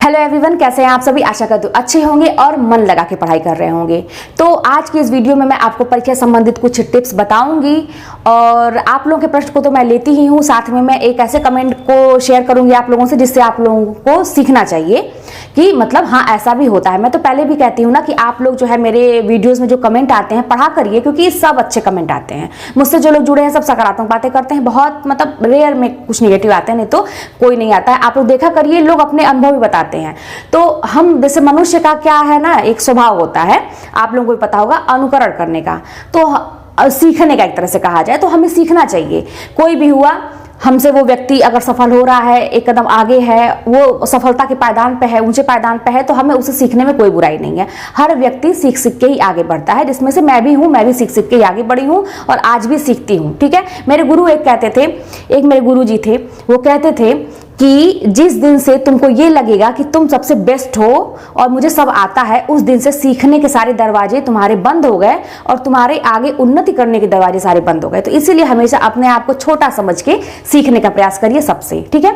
Hello everyone, कैसे हैं आप सभी। आशा करती हूँ अच्छे होंगे और मन लगा के पढ़ाई कर रहे होंगे। तो आज की इस वीडियो में मैं आपको परीक्षा संबंधित कुछ टिप्स बताऊंगी और आप लोगों के प्रश्न को तो मैं लेती ही हूँ, साथ में मैं एक ऐसे कमेंट को शेयर करूंगी आप लोगों से जिससे आप लोगों को सीखना चाहिए कि मतलब हाँ ऐसा भी होता है। मैं तो पहले भी कहती हूँ ना कि आप लोग जो है मेरे वीडियोज में जो कमेंट आते हैं पढ़ा करिए, क्योंकि सब अच्छे कमेंट आते हैं। मुझसे जो लोग जुड़े हैं सब सकारात्मक बातें करते हैं, बहुत मतलब रेयर में कुछ निगेटिव आते हैं, नहीं तो कोई नहीं आता है। आप लोग देखा करिए, लोग अपने अनुभव भी बताते हैं। तो हम जैसे मनुष्य का क्या है ना, एक स्वभाव होता है, आप लोगों को भी पता होगा, अनुकरण करने का, तो सीखने का एक तरह से कहा जाए तो हमें सीखना चाहिए। कोई भी हुआ, हमसे वो व्यक्ति अगर सफल हो रहा है, एक कदम आगे है, वो सफलता के पायदान पे है, ऊंचे पायदान पे है, तो हमें उसे सीखने में कोई बुराई नहीं है। हर व्यक्ति सीख सीख के ही आगे बढ़ता है, जिसमें से मैं भी हूँ। मैं भी सीख सीख के ही आगे बढ़ी हूँ और आज भी सीखती हूँ। ठीक है, मेरे गुरु एक कहते थे, एक मेरे गुरु जी थे, वो कहते थे कि जिस दिन से तुमको ये लगेगा कि तुम सबसे बेस्ट हो और मुझे सब आता है, उस दिन से सीखने के सारे दरवाजे तुम्हारे बंद हो गए और तुम्हारे आगे उन्नति करने के दरवाजे सारे बंद हो गए। तो इसीलिए हमेशा अपने आप को छोटा समझ के सीखने का प्रयास करिए सबसे। ठीक है,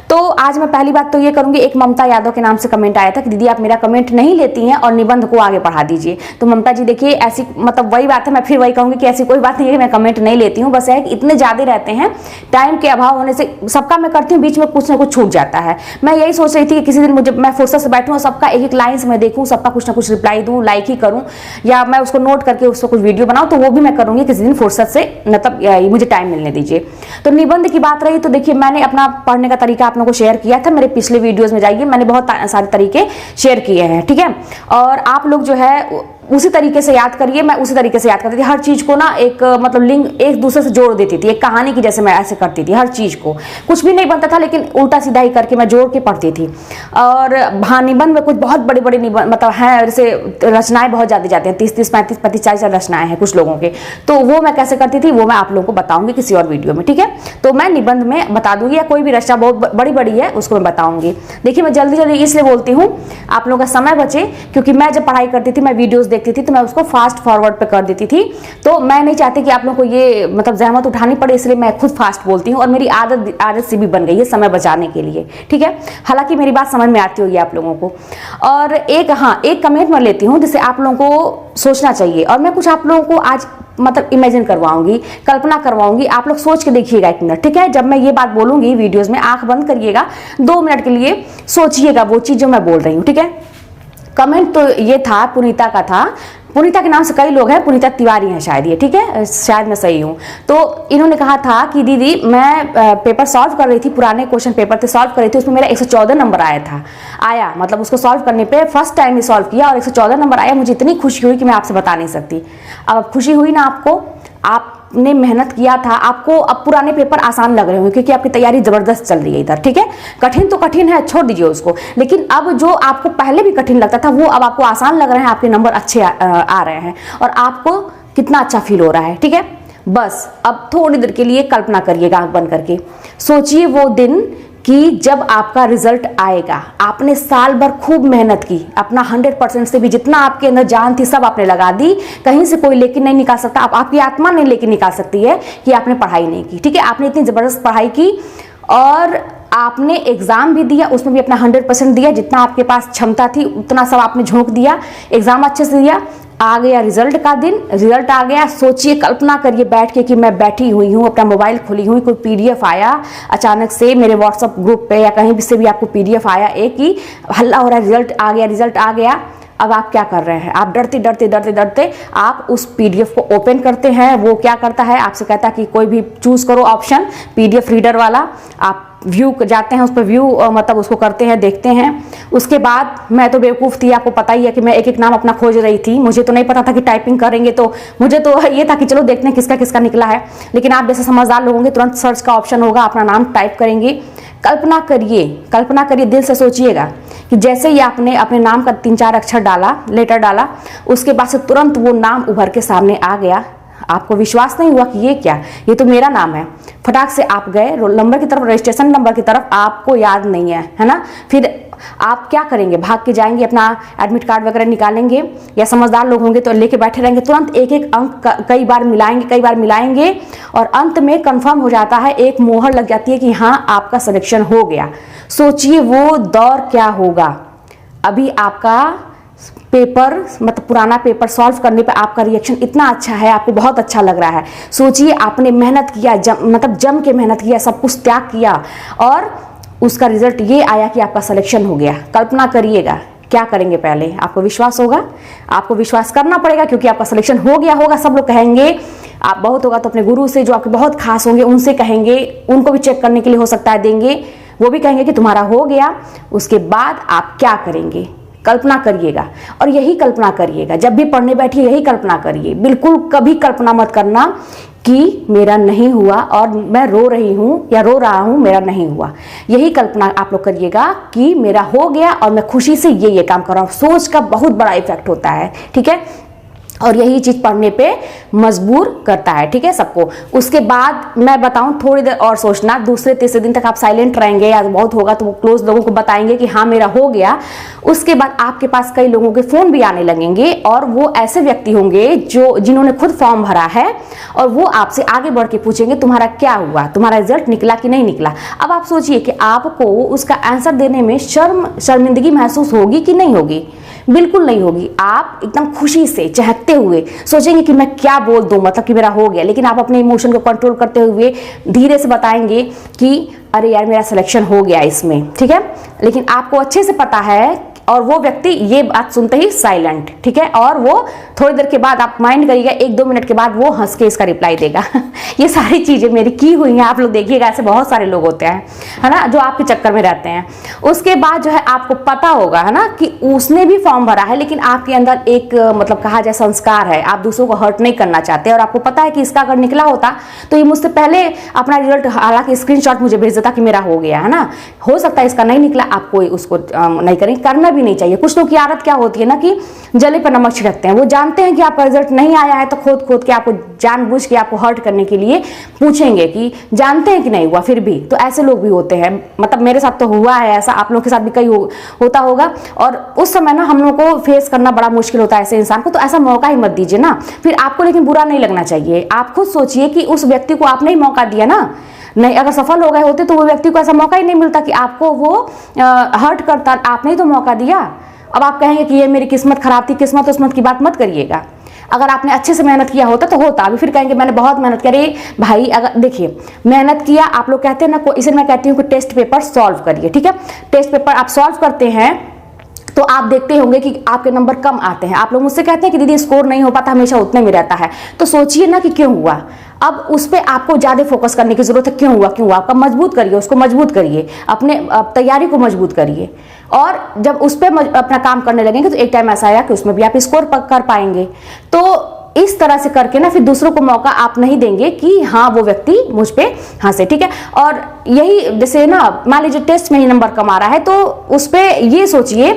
तो आज मैं पहली बात तो ये करूंगी, एक ममता यादव के नाम से कमेंट आया था कि दीदी आप मेरा कमेंट नहीं लेती हैं और निबंध को आगे बढ़ा दीजिए। तो ममता जी देखिए, ऐसी मतलब वही बात है, मैं फिर वही कहूंगी कि ऐसी कोई बात नहीं है कि मैं कमेंट नहीं लेती हूँ, बस है कि इतने ज्यादा रहते हैं, टाइम के अभाव होने से सबका मैं करती हूँ, बीच में कुछ ना कुछ छूट जाता है। मैं यही सोच रही थी कि किसी दिन मुझे मैं फुर्सत से बैठूं और सबका एक एक लाइन से मैं देखूं, सबका कुछ ना कुछ रिप्लाई दूं, लाइक ही करूं, या मैं उसको नोट करके उसको कुछ वीडियो बनाऊं, तो वो भी मैं करूंगी किसी दिन फुर्सत से, मतलब मुझे टाइम मिलने दीजिए। तो निबंध की बात रही तो देखिए, मैंने अपना पढ़ने का तरीका आप लोगों को शेयर किया था, मेरे पिछले वीडियोज में जाइए, मैंने बहुत सारे तरीके शेयर किए हैं। ठीक है, और आप लोग जो है उसी तरीके से याद करिए। मैं उसी तरीके से याद करती थी, हर चीज को ना एक मतलब लिंक एक दूसरे से जोड़ देती थी, एक कहानी की जैसे मैं ऐसे करती थी। हर चीज को कुछ भी नहीं बनता था, लेकिन उल्टा सीधा ही करके मैं जोड़ के पढ़ती थी। और हाँ, निबंध में कुछ बहुत बड़े बड़े निबंध मतलब हैं, जैसे रचनाएं बहुत ज्यादा जाते हैं, 30-30, 35, 35, 40 रचनाएं हैं कुछ लोगों के, तो वो मैं कैसे करती थी वो मैं आप लोगों को बताऊंगी किसी और वीडियो में। ठीक है, तो मैं निबंध में बता दूंगी, या कोई भी रचना बहुत बड़ी बड़ी है उसको मैं बताऊंगी। देखिए, मैं जल्दी जल्दी इसलिए बोलती हूँ आप लोगों का समय बचे, क्योंकि मैं जब पढ़ाई करती थी, मैं वीडियोज देखती थी तो मैं उसको फास्ट फॉरवर्ड पे कर देती थी। तो मैं नहीं चाहती कि आप लोगों को ये मतलब जहमत उठानी पड़े, इसलिए मैं खुद फास्ट बोलती हूँ और मेरी आदत से भी बन गई है समय बचाने के लिए। ठीक है, हालांकि मेरी बात समझ में आती होगी आप लोगों को। और एक कमेंट मैं लेती हूँ जिसे आप लोगों को सोचना चाहिए, और मैं कुछ आप लोगों को आज मतलब इमेजिन करवाऊंगी, कल्पना करवाऊंगी, आप लोग सोच के देखिएगा 1 मिनट। ठीक है, जब मैं ये बात बोलूंगी वीडियोज में, आंख बंद करिएगा, 2 मिनट के लिए सोचिएगा वो चीज जो मैं बोल रही हूँ। ठीक है, कमेंट तो ये था, पुनीता का था। पुनीता के नाम से कई लोग हैं, पुनीता तिवारी हैं शायद ये। ठीक है, शायद मैं सही हूँ। तो इन्होंने कहा था कि दीदी मैं पेपर सॉल्व कर रही थी, पुराने क्वेश्चन पेपर थे, सॉल्व कर रही थी, उसमें मेरा 114 नंबर आया मतलब उसको सॉल्व करने पे फर्स्ट टाइम ही सॉल्व किया और 114 नंबर आया। मुझे इतनी खुशी हुई कि मैं आपसे बता नहीं सकती। अब खुशी हुई ना आपको, आपने मेहनत किया था, आपको अब पुराने पेपर आसान लग रहे होंगे क्योंकि आपकी तैयारी जबरदस्त चल रही है इधर। ठीक है, कठिन तो कठिन है, छोड़ दीजिए उसको, लेकिन अब जो आपको पहले भी कठिन लगता था वो अब आपको आसान लग रहे हैं, आपके नंबर अच्छे आ रहे हैं और आपको कितना अच्छा फील हो रहा है। ठीक है, बस अब थोड़ी देर के लिए कल्पना करिएगा, आंख बंद करके सोचिए वो दिन कि जब आपका रिजल्ट आएगा। आपने साल भर खूब मेहनत की, अपना 100% से भी जितना आपके अंदर जान थी सब आपने लगा दी, कहीं से कोई लेके नहीं निकाल सकता, आपकी आत्मा नहीं लेके निकाल सकती है कि आपने पढ़ाई नहीं की। ठीक है, आपने इतनी जबरदस्त पढ़ाई की और आपने एग्जाम भी दिया, उसमें भी अपना 100% दिया, जितना आपके पास क्षमता थी उतना सब आपने झोंक दिया, एग्जाम अच्छे से दिया, आ गया रिजल्ट का दिन, रिजल्ट आ गया। सोचिए, कल्पना करिए बैठ के कि मैं बैठी हुई हूँ, अपना मोबाइल खोली हुई, कोई पीडीएफ आया अचानक से मेरे व्हाट्सएप ग्रुप पे या कहीं भी से भी आपको पीडीएफ आया, एक ही हल्ला हो रहा है, रिजल्ट आ गया, रिजल्ट आ गया। अब आप क्या कर रहे हैं? आप डरते डरते डरते डरते आप उस पीडीएफ को ओपन करते हैं। वो क्या करता है, आपसे कहता है कि कोई भी चूज करो ऑप्शन, पीडीएफ रीडर वाला। आप व्यू जाते हैं, उस पर व्यू मतलब उसको करते हैं, देखते हैं। उसके बाद मैं तो बेवकूफ़ थी, आपको पता ही है कि मैं एक एक नाम अपना खोज रही थी, मुझे तो नहीं पता था कि टाइपिंग करेंगे, तो मुझे तो ये था कि चलो देखते हैं किसका किसका निकला है। लेकिन आप जैसे समझदार लोग होंगे, तुरंत सर्च का ऑप्शन होगा, अपना नाम टाइप करेंगे। कल्पना करिए, दिल से सोचिएगा कि जैसे ही आपने अपने नाम का 3-4 अक्षर डाला, लेटर डाला, उसके बाद से तुरंत वो नाम उभर के सामने आ गया। आपको विश्वास नहीं हुआ कि ये क्या, ये तो मेरा नाम है। फटाक से आप गए रोल नंबर की तरफ, रजिस्ट्रेशन नंबर की तरफ, आपको याद नहीं है, है ना। फिर आप क्या करेंगे, भाग के जाएंगे, अपना एडमिट कार्ड वगैरह निकालेंगे, या समझदार लोग होंगे तो लेके बैठे रहेंगे, तुरंत एक एक अंक कई बार मिलाएंगे और अंत में कंफर्म हो जाता है, एक मोहर लग जाती है कि हाँ आपका सिलेक्शन हो गया। सोचिए वो दौर क्या होगा। अभी आपका पेपर मतलब पुराना पेपर सॉल्व करने पे आपका रिएक्शन इतना अच्छा है, आपको बहुत अच्छा लग रहा है। सोचिए आपने मेहनत किया, जम के मेहनत किया, सब कुछ त्याग किया और उसका रिजल्ट ये आया कि आपका सिलेक्शन हो गया। कल्पना करिएगा क्या करेंगे। पहले आपको विश्वास होगा, आपको विश्वास करना पड़ेगा क्योंकि आपका सिलेक्शन हो गया होगा। सब लोग कहेंगे, आप बहुत होगा तो अपने गुरु से जो आपके बहुत खास होंगे उनसे कहेंगे, उनको भी चेक करने के लिए हो सकता है देंगे, वो भी कहेंगे कि तुम्हारा हो गया। उसके बाद आप क्या करेंगे, कल्पना करिएगा। और यही कल्पना करिएगा, जब भी पढ़ने बैठिए यही कल्पना करिए। बिल्कुल कभी कल्पना मत करना कि मेरा नहीं हुआ और मैं रो रही हूँ या रो रहा हूँ मेरा नहीं हुआ। यही कल्पना आप लोग करिएगा कि मेरा हो गया और मैं खुशी से ये काम कर रहा हूँ। सोच का बहुत बड़ा इफेक्ट होता है, ठीक है, और यही चीज पढ़ने पे मजबूर करता है, ठीक है, सबको। उसके बाद मैं बताऊं, थोड़ी देर और सोचना, दूसरे तीसरे दिन तक आप साइलेंट रहेंगे या बहुत होगा तो वो क्लोज लोगों को बताएंगे कि हाँ मेरा हो गया। उसके बाद आपके पास कई लोगों के फोन भी आने लगेंगे और वो ऐसे व्यक्ति होंगे जिन्होंने खुद फॉर्म भरा है और वो आपसे आगे बढ़ के पूछेंगे तुम्हारा क्या हुआ, तुम्हारा रिजल्ट निकला कि नहीं निकला। अब आप सोचिए कि आपको उसका आंसर देने में शर्मिंदगी महसूस होगी कि नहीं होगी? बिल्कुल नहीं होगी। आप एकदम खुशी से चहकते हुए सोचेंगे कि मैं क्या बोल दूं, मतलब कि मेरा हो गया। लेकिन आप अपने इमोशन को कंट्रोल करते हुए धीरे से बताएंगे कि अरे यार मेरा सिलेक्शन हो गया इसमें, ठीक है। लेकिन आपको अच्छे से पता है और वो व्यक्ति ये बात सुनते ही साइलेंट, ठीक है, और वो थोड़ी देर के बाद आप माइंड करिएगा, 1-2 मिनट के बाद वो हंस के इसका रिप्लाई देगा। ये सारी चीजें मेरी की हुई हैं, आप लोग देखिएगा, ऐसे बहुत सारे लोग होते हैं, है ना, जो आपके चक्कर में रहते हैं। उसके बाद जो है आपको पता होगा, है ना, कि उसने भी फॉर्म भरा है लेकिन आपके अंदर एक मतलब कहा जाए संस्कार है, आप दूसरों को हर्ट नहीं करना चाहते और आपको पता है कि इसका अगर निकला होता तो ये मुझसे पहले अपना रिजल्ट हालांकि स्क्रीनशॉट मुझे भेज देता कि मेरा हो गया, है ना। हो सकता है इसका नहीं निकला, आप कोई उसको नहीं करेंगे, करना भी नहीं चाहिए। कुछ लोग की आदत क्या होती है ना कि जले पर नमक छिड़कते हैं। वो जानते हैं कि आपका रिजल्ट नहीं आया है तो खोद के आपको जानबूझ के आपको हर्ट करने के लिए पूछेंगे कि जानते हैं कि नहीं हुआ फिर भी। तो ऐसे लोग भी होते हैं, मतलब मेरे साथ तो हुआ है ऐसा, आप लोगों के साथ भी कई होता होगा। और उस समय ना हम लोग को फेस करना बड़ा मुश्किल होता है ऐसे इंसान को, तो ऐसा मौका ही मत दीजिए ना। फिर आपको लेकिन बुरा नहीं लगना चाहिए। आप खुद सोचिए कि उस व्यक्ति को आपने ही मौका दिया ना, नहीं अगर सफल हो गए होते तो वो व्यक्ति को ऐसा मौका ही नहीं मिलता कि आपको वो हर्ट करता, आपने ही तो मौका दिया। अब आप कहेंगे कि ये मेरी किस्मत खराब थी, किस्मत की बात मत करिएगा। अगर आपने अच्छे से मेहनत किया होता तो होता। अभी फिर कहेंगे मैंने बहुत मेहनत करी भाई। अगर देखिए मेहनत किया, आप लोग कहते हैं ना, इसे मैं कहती हूँ कि टेस्ट पेपर सॉल्व करिए, ठीक है। टेस्ट पेपर आप सॉल्व करते हैं तो आप देखते होंगे कि आपके नंबर कम आते हैं। आप लोग मुझसे कहते हैं कि दीदी स्कोर नहीं हो पाता, हमेशा उतने में रहता है। तो सोचिए ना कि क्यों हुआ। अब उस पर आपको ज्यादा फोकस करने की जरूरत है। क्यों हुआ आपका मजबूत करिए, उसको मजबूत करिए, अपने तैयारी को मजबूत करिए। और जब उस पर अपना काम करने लगेंगे तो एक टाइम ऐसा आएगा कि उसमें भी आप स्कोर कर पाएंगे। तो इस तरह से करके ना फिर दूसरों को मौका आप नहीं देंगे कि हाँ वो व्यक्ति मुझ पे हंसे, ठीक है। और यही जैसे ना मान लीजिए टेस्ट में ही नंबर कम आ रहा है तो उस पर ये सोचिए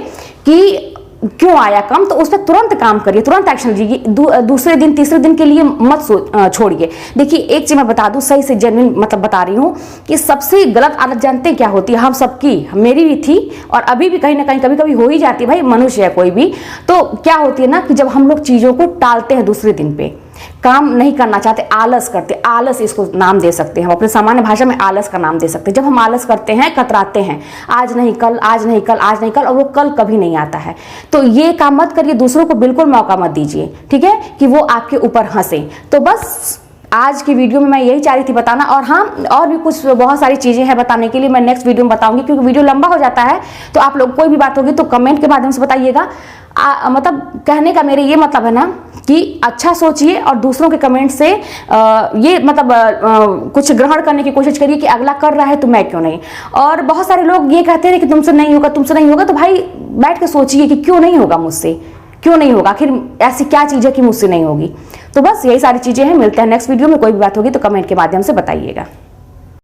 कि क्यों आया कम, तो उस पर तुरंत काम करिए, तुरंत एक्शन लीजिए। दूसरे दिन तीसरे दिन के लिए मत छोड़िए। देखिए एक चीज मैं बता दूं, सही से जेन्युइन मतलब बता रही हूँ कि सबसे गलत आदत जानते हैं क्या होती है? हम सबकी, मेरी भी थी और अभी भी कहीं ना कहीं कभी कभी हो ही जाती है, भाई मनुष्य है कोई भी। तो क्या होती है ना कि जब हम लोग चीजों को टालते हैं, दूसरे दिन पे काम नहीं करना चाहते, आलस करते, आलस इसको नाम दे सकते हैं, हम अपने सामान्य भाषा में आलस का नाम दे सकते हैं। जब हम आलस करते हैं, कतराते हैं, आज नहीं कल, आज नहीं कल, आज नहीं कल, और वो कल कभी नहीं आता है। तो ये काम मत करिए, दूसरों को बिल्कुल मौका मत दीजिए, ठीक है, कि वो आपके ऊपर हंसे। तो बस आज की वीडियो में मैं यही चाह रही थी बताना। और हाँ, और भी कुछ बहुत सारी चीजें हैं बताने के लिए, मैं नेक्स्ट वीडियो में बताऊंगी, क्योंकि वीडियो लंबा हो जाता है। तो आप लोग कोई भी बात होगी तो कमेंट के माध्यम से बताइएगा। मतलब कहने का मेरे ये मतलब है ना कि अच्छा सोचिए और दूसरों के कमेंट से ये मतलब कुछ ग्रहण करने की कोशिश करिए कि अगला कर रहा है तो मैं क्यों नहीं। और बहुत सारे लोग ये कहते हैं कि तुमसे नहीं होगा, तुमसे नहीं होगा, तो भाई बैठ के सोचिए कि क्यों नहीं होगा मुझसे, क्यों नहीं होगा, आखिर ऐसी क्या चीज है कि मुझसे नहीं होगी। तो बस यही सारी चीजें हैं। मिलते हैं नेक्स्ट वीडियो में। कोई भी बात होगी तो कमेंट के माध्यम से बताइएगा।